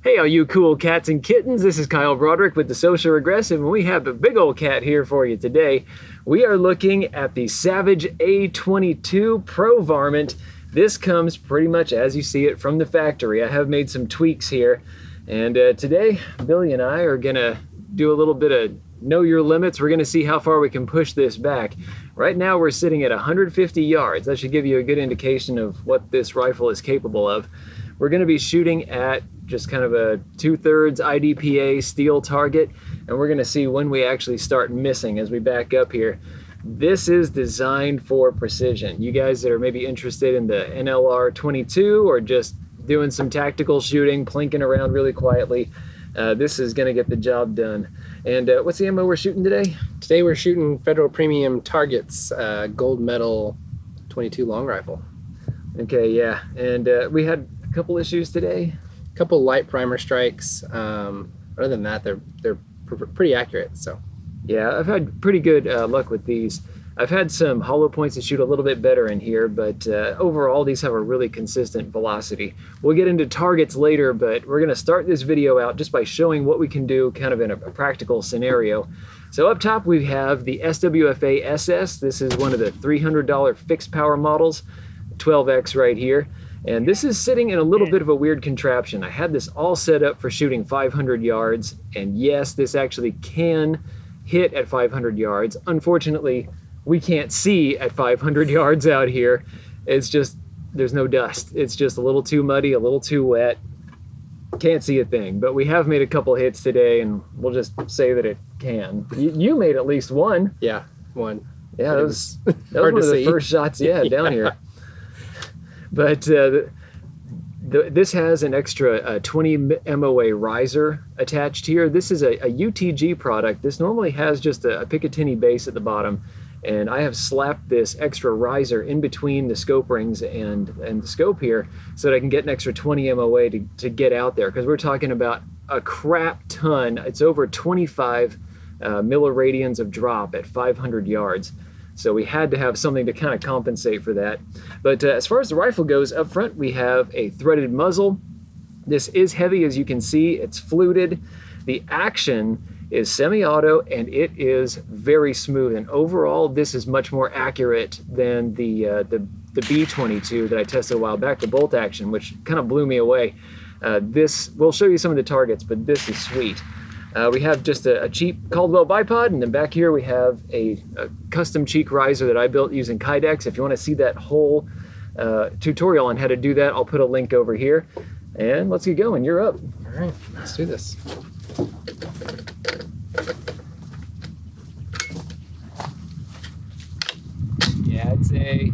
Hey all you cool cats and kittens, this is Kyle Broderick with the Social Regressive, and we have a big old cat here for you today. We are looking at the Savage A22 Pro Varmint. This comes pretty much as you see it from the factory. I have made some tweaks here, and today Billy and I are gonna do a little bit of know your limits. We're gonna see how far we can push this back. Right now we're sitting at 150 yards. That should give you a good indication of what this rifle is capable of. We're gonna be shooting at just kind of a 2/3 IDPA steel target, and we're gonna see when we actually start missing as we back up here. This is designed for precision. You guys that are maybe interested in the NLR 22 or just doing some tactical shooting, plinking around really quietly, this is gonna get the job done. And what's the ammo we're shooting today? Today we're shooting Federal Premium Targets, gold medal 22 long rifle. Okay, yeah, and we had a couple issues today. A couple light primer strikes. Other than that, they're pretty accurate. So yeah, I've had pretty good luck with these. I've had some hollow points that shoot a little bit better in here, but overall these have a really consistent velocity. We'll get into targets later, but we're gonna start this video out just by showing what we can do kind of in a practical scenario. So up top we have the SWFA SS. This is one of the $300 fixed power models, 12X right here. And this is sitting in a little bit of a weird contraption. I had this all set up for shooting 500 yards, and yes, this actually can hit at 500 yards. Unfortunately, we can't see at 500 yards out here. It's just, there's no dust. It's just a little too muddy, a little too wet. Can't see a thing, but we have made a couple hits today, and we'll just say that it can. You made at least one. yeah, one. Yeah, that was one of the first shots, yeah, down here. But this has an extra 20 MOA riser attached here. This is a UTG product. This normally has just a Picatinny base at the bottom, and I have slapped this extra riser in between the scope rings and the scope here so that I can get an extra 20 MOA to get out there, because we're talking about a crap ton. It's over 25 milliradians of drop at 500 yards. So we had to have something to kind of compensate for that. But as far as the rifle goes, up front we have a threaded muzzle. This is heavy, as you can see. It's fluted. The action is semi-auto, and it is very smooth. And overall, this is much more accurate than the B22 that I tested a while back, the bolt action, which kind of blew me away. We'll show you some of the targets, but this is sweet. We have just a cheap Caldwell bipod, and then back here we have a custom cheek riser that I built using Kydex. If you want to see that whole tutorial on how to do that, I'll put a link over here. And let's get going. You're up. All right, let's do this. Yeah, I'd say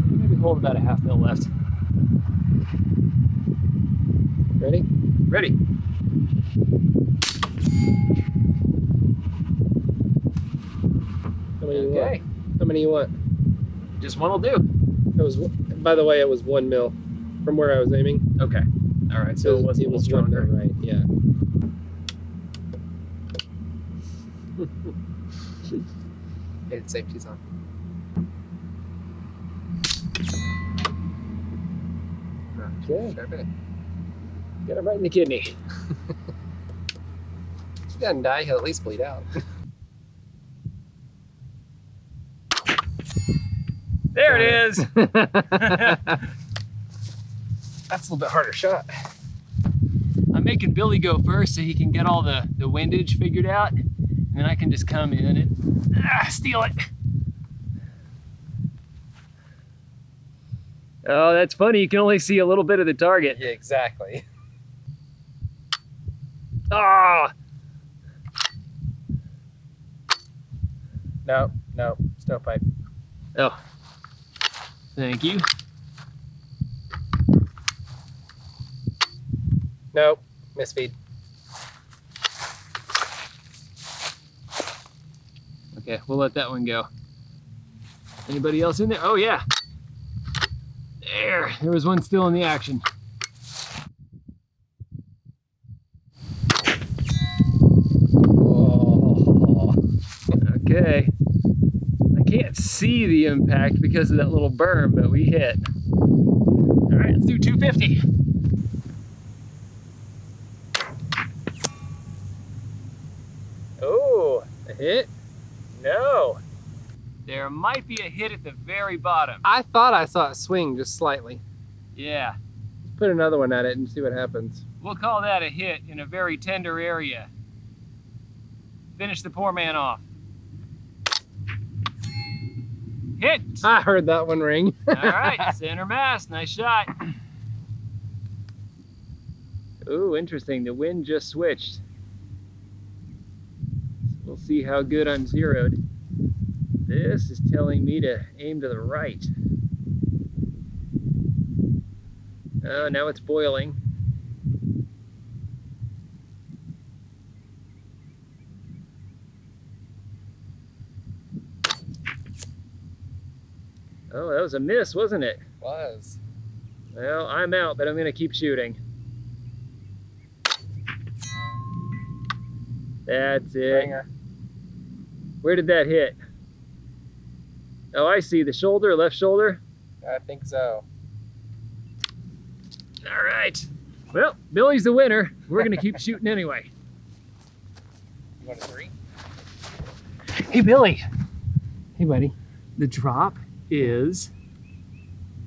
maybe hold about a half mil left. Ready? Ready. How many you Okay. want? How many you want? Just one will do. It was, by the way, it was 1 mil from where I was aiming. Okay. All right. So it was a little stronger. 1 mil, right? Yeah. It's safety's on. Okay. Sure bit. Got it right in the kidney. If he doesn't die, he'll at least bleed out. There it is. That's a little bit harder shot. I'm making Billy go first so he can get all the windage figured out, and then I can just come in and steal it. Oh, that's funny. You can only see a little bit of the target. Yeah, exactly. Ah! No, no, stovepipe. Oh, thank you. Nope, misfeed. Okay, we'll let that one go. Anybody else in there? Oh yeah. There was one still in the action. Whoa. Okay. I can't see the impact because of that little berm, but we hit. All right, let's do 250. 350. Oh, A hit? no. There might be a hit at the very bottom. I thought I saw it swing just slightly. Yeah, Let's put another one at it and see what happens. we'll call that a hit in a very tender area. Finish the poor man off. Hit! I heard that one ring. All right, center mass, nice shot. Ooh, interesting, the wind just switched. So we'll see how good I'm zeroed. This is telling me to aim to the right. Oh, now it's boiling. Oh, that was a miss, wasn't it? Was. Well, I'm out, but I'm gonna keep shooting. That's it. Ringer. Where did that hit? Oh, I see, the shoulder, left shoulder. I think so. All right. Well, Billy's the winner. We're gonna keep shooting anyway. You want a 3? Hey, Billy. Hey, buddy. The drop is,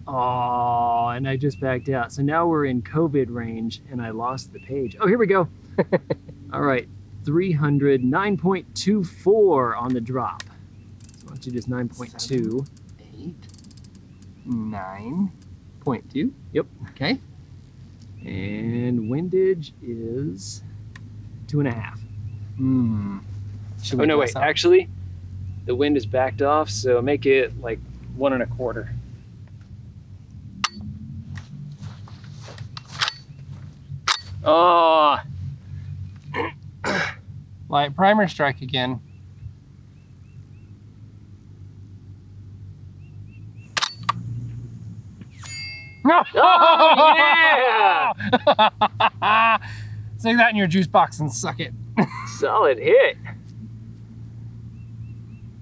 oh, and I just backed out. So now we're in COVID range and I lost the page. Oh, here we go. All right, 309.24 on the drop. So why don't you just 9.2. 8, 9.2. Yep. Okay. And windage is 2.5. Should Oh, we no, guess wait, out? actually, the wind is backed off, so make it like 1.25. Oh, Light primer strike again. oh yeah! Stick that in your juice box and suck it. Solid hit.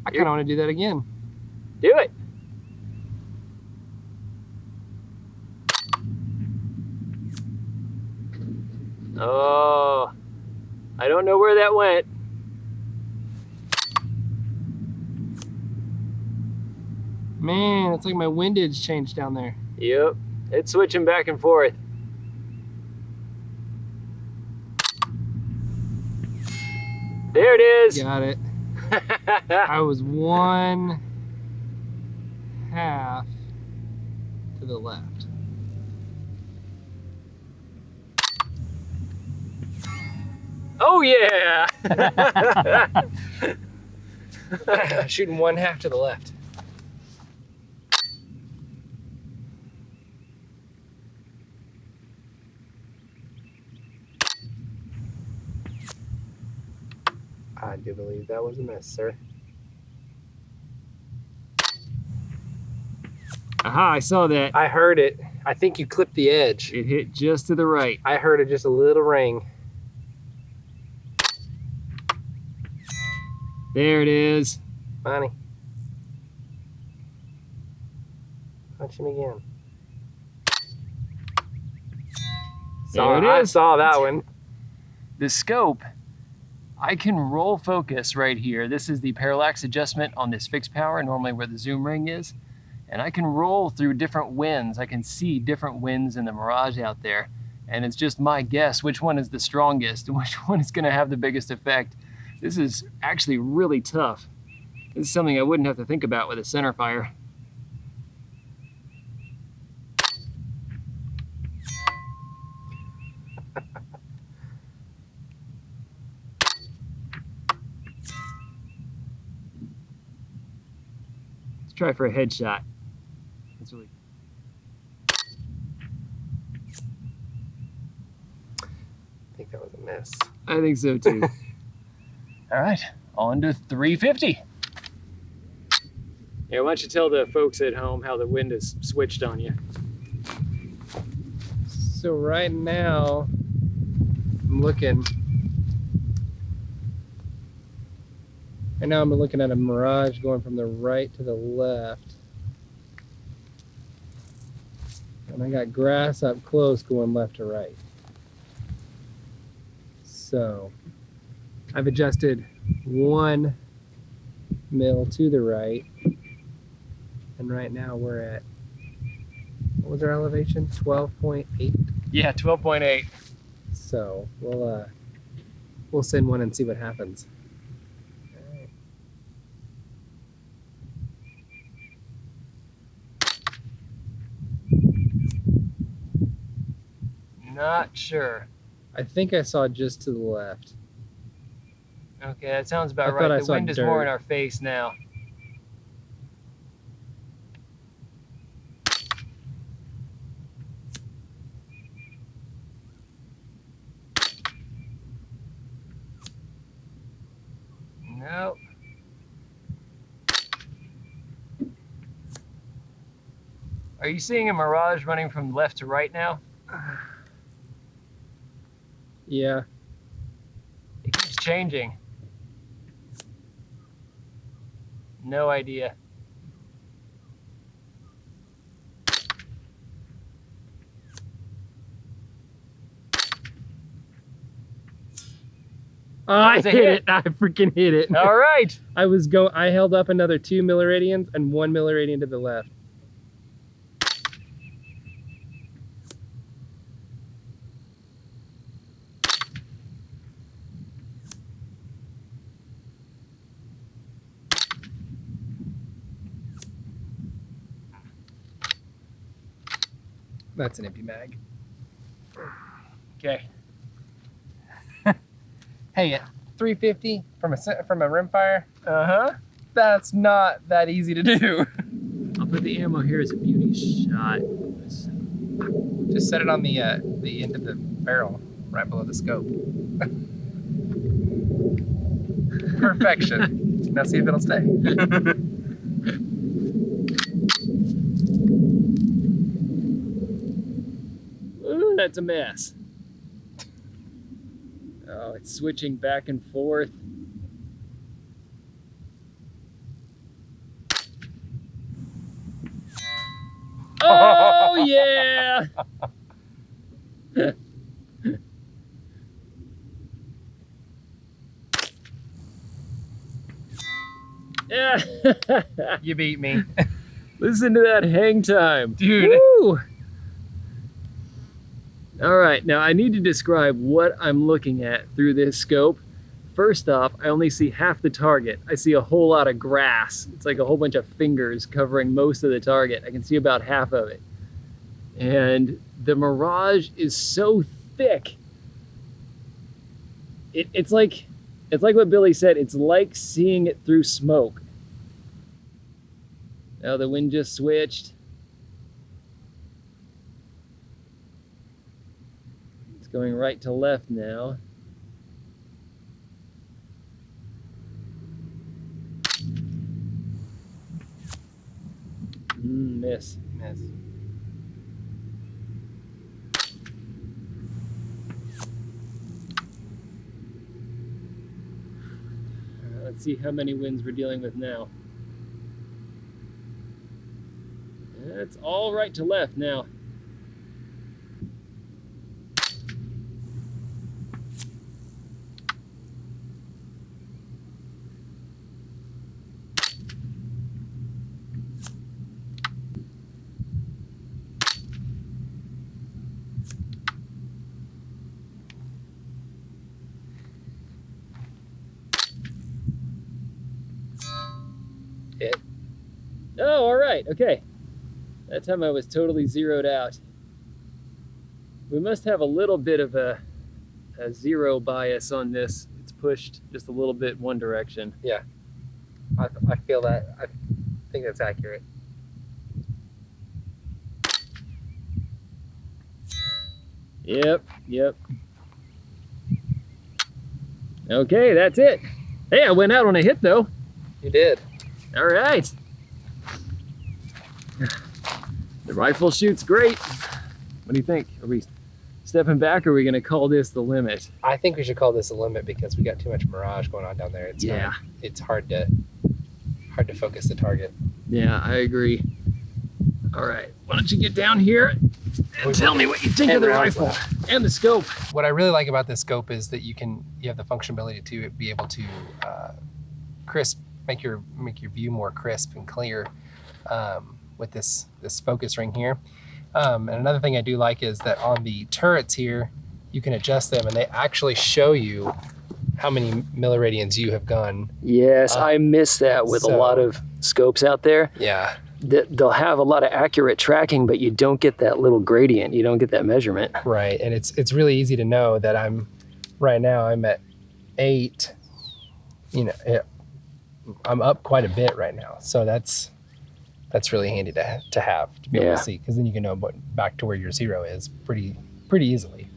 I kind of want to do that again. Do it. Oh, I don't know where that went. Man, it's like my windage changed down there. Yep, it's switching back and forth. There it is. Got it. I was 1/2 to the left. Oh yeah. Shooting 1/2 to the left. I do believe that was a miss, sir. Aha, I saw that. I heard it. I think you clipped the edge. It hit just to the right. I heard it just a little ring. There it is. Bonnie. Punch him again. There it I is. saw that one. The scope, I can roll focus right here. This is the parallax adjustment on this fixed power, normally where the zoom ring is. And I can roll through different winds. I can see different winds in the mirage out there. And it's just my guess which one is the strongest and which one is gonna have the biggest effect. This is actually really tough. This is something I wouldn't have to think about with a center fire. Let's try for a headshot. That's really. I think that was a miss. I think so too. All right, on to 350. Yeah, why don't you tell the folks at home how the wind has switched on you? So right now, I'm looking. Right now I'm looking at a mirage going from the right to the left. And I got grass up close going left to right. So I've adjusted 1 mil to the right. And right now we're at, what was our elevation? 12.8? Yeah, 12.8. So we'll send one and see what happens. Not sure. I think I saw just to the left. Okay, that sounds about I thought I right. The saw wind is more dirt. in our face now. Nope. Are you seeing a mirage running from left to right now? Yeah. It keeps changing. No idea. Oh, I was a hit hit. it. I freaking hit it. All right. I held up another 2 milliradians and 1 milliradian to the left. That's an empty mag. Okay. Hey, at 350 from a rimfire, Uh-huh. that's not that easy to do. I'll put the ammo here as a beauty shot. Just set it on the end of the barrel, right below the scope. Perfection. Now see if it'll stay. Ooh, that's a mess. Oh, it's switching back and forth. Oh, yeah! Yeah. You beat me. Listen to that hang time. Dude. Woo! All right, now I need to describe what I'm looking at through this scope. First off, I only see half the target. I see a whole lot of grass. It's like a whole bunch of fingers covering most of the target. I can see about half of it. And the mirage is so thick. It's like what Billy said, it's like seeing it through smoke. Now the wind just switched. It's going right to left now. Miss. Miss. Let's see how many winds we're dealing with now. It's all right to left now. Hit. Oh, all right, okay. That time I was totally zeroed out. We must have a little bit of a zero bias on this. It's pushed just a little bit one direction. Yeah. I feel that. I think that's accurate. Yep. Okay, that's it. Hey, I went out on a hit though. You did. All right. The rifle shoots great. What do you think? Are we stepping back, or are we going to call this the limit? I think we should call this a limit because we got too much mirage going on down there. It's Yeah. It's hard to focus the target. Yeah, I agree. All right, why don't you get down here? And tell me what you think of the rifle and the scope. What I really like about this scope is that you have the functionality to be able to make your view more crisp and clear with this focus ring here. And another thing I do like is that on the turrets here, you can adjust them and they actually show you how many milliradians you have gone. Yes, I miss that with a lot of scopes out there. Yeah. They'll have a lot of accurate tracking, but you don't get that little gradient. You don't get that measurement. Right, and it's really easy to know that right now I'm at 8. I'm up quite a bit right now, so that's really handy to have to be able to see, because then you can know back to where your 0 is pretty easily.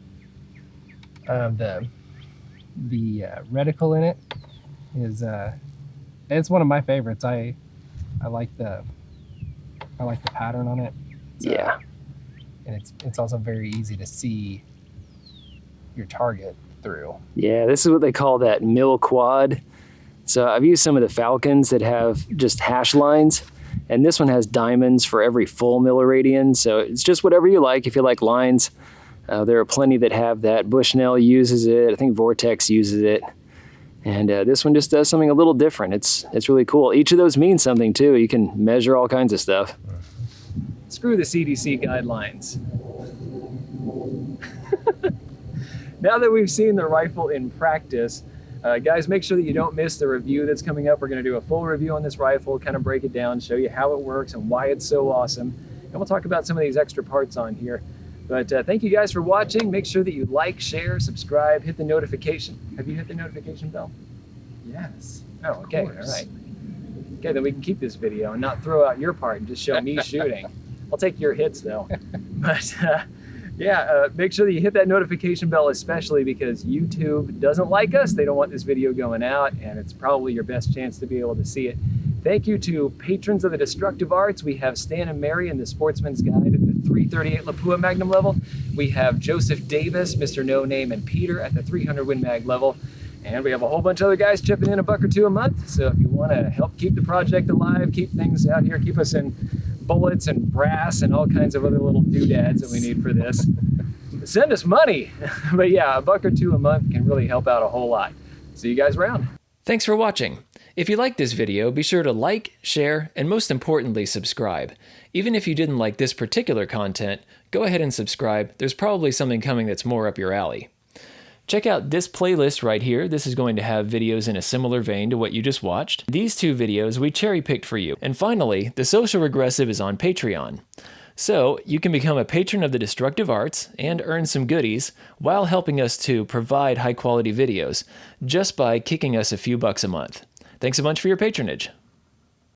The reticle in it is it's one of my favorites. I like the pattern on it. And it's also very easy to see your target through. Yeah, this is what they call that mill quad. So I've used some of the Falcons that have just hash lines, and this one has diamonds for every full milliradian. So it's just whatever you like. If you like lines, there are plenty that have that. Bushnell uses it. I think Vortex uses it. And this one just does something a little different. It's really cool. Each of those means something too. You can measure all kinds of stuff. Screw the CDC guidelines. Now that we've seen the rifle in practice, guys, make sure that you don't miss the review that's coming up. We're going to do a full review on this rifle, kind of break it down, show you how it works and why it's so awesome. And we'll talk about some of these extra parts on here. But thank you guys for watching. Make sure that you like, share, subscribe, hit the notification. Have you hit the notification bell? Yes. Oh, okay. All right. Okay, then we can keep this video and not throw out your part and just show me shooting. I'll take your hits though. But make sure that you hit that notification bell, especially because YouTube doesn't like us. They don't want this video going out, and it's probably your best chance to be able to see it. Thank you to patrons of the destructive arts. We have Stan and Mary in the Sportsman's Guide at the 338 Lapua Magnum level. We have Joseph Davis, Mr. No Name, and Peter at the 300 Win Mag level. And we have a whole bunch of other guys chipping in $1 or $2 a month. So if you want to help keep the project alive, keep things out here, keep us in bullets and brass and all kinds of other little doodads that we need for this, send us money. But yeah, $1 or $2 a month can really help out a whole lot. See you guys around. Thanks for watching. If you liked this video, be sure to like, share, and most importantly, subscribe. Even if you didn't like this particular content, go ahead and subscribe. There's probably something coming that's more up your alley. Check out this playlist right here. This is going to have videos in a similar vein to what you just watched. These 2 videos we cherry-picked for you. And finally, the Social Regressive is on Patreon. So you can become a patron of the destructive arts and earn some goodies while helping us to provide high-quality videos just by kicking us a few bucks a month. Thanks a bunch for your patronage.